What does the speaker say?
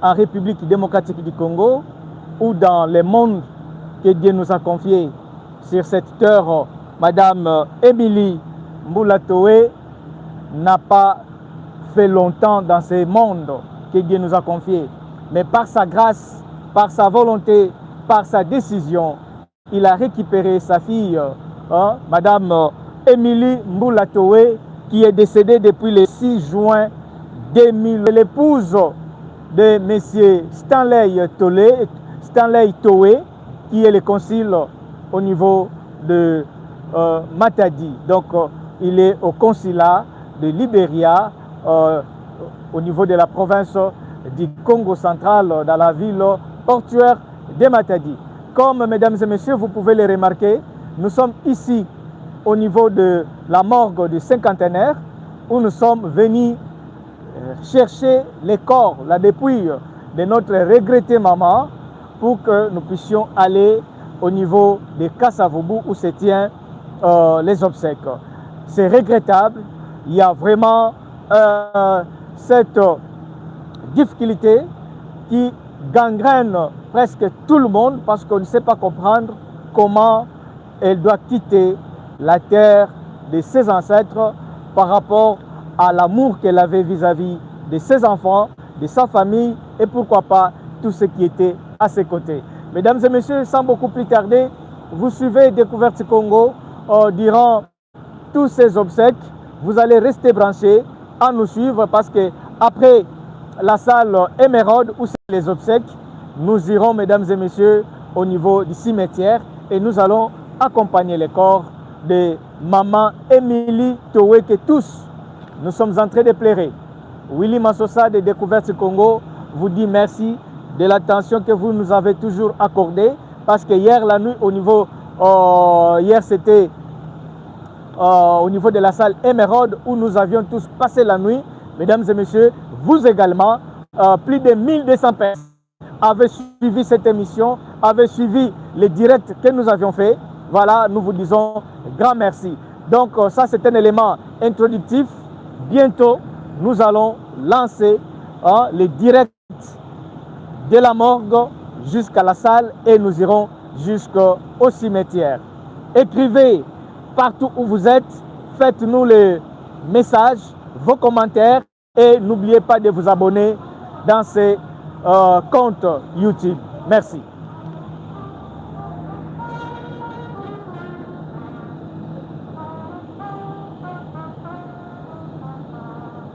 en République démocratique du Congo ou dans le monde que Dieu nous a confié. Sur cette terre, Madame Émilie Mboula-Toé n'a pas fait longtemps dans ce monde que Dieu nous a confié. Mais par sa grâce, par sa volonté, par sa décision, il a récupéré sa fille, Madame Émilie Mboula-Toé, qui est décédée depuis le 6 juin 2000. L'épouse de M. Stanley Toé, qui est le consul au niveau de Matadi. Donc, il est au consulat de Libéria, au niveau de la province du Congo central, dans la ville portuaire de Matadi. Comme, mesdames et messieurs, vous pouvez le remarquer, nous sommes ici au niveau de la morgue du cinquantenaire, où nous sommes venus chercher les corps, la dépouille de notre regrettée maman, pour que nous puissions aller au niveau de Kasavubu où se tient les obsèques. C'est regrettable, il y a vraiment cette difficulté qui gangrène presque tout le monde parce qu'on ne sait pas comprendre comment elle doit quitter la terre de ses ancêtres par rapport à l'amour qu'elle avait vis-à-vis de ses enfants, de sa famille et pourquoi pas tout ce qui était à ses côtés. Mesdames et messieurs, sans beaucoup plus tarder, vous suivez Découverte Congo durant tous ces obsèques. Vous allez rester branchés à nous suivre parce que après la salle Émeraude où c'est les obsèques, nous irons, mesdames et messieurs, au niveau du cimetière et nous allons accompagner les corps de maman Émilie Toé que tous nous sommes en train de pleurer. Willy Massosa de Découverte Congo vous dit merci de l'attention que vous nous avez toujours accordée parce que hier la nuit au niveau hier c'était au niveau de la salle Émeraude où nous avions tous passé la nuit. Mesdames et messieurs, vous également, plus de 1200 personnes avaient suivi cette émission, avaient suivi les directs que nous avions fait. Voilà, nous vous disons grand merci. Donc ça c'est un élément introductif. Bientôt, nous allons lancer les directs de la morgue jusqu'à la salle et nous irons jusqu'au cimetière. Écrivez partout où vous êtes, faites-nous les messages, vos commentaires et n'oubliez pas de vous abonner dans ces comptes YouTube. Merci.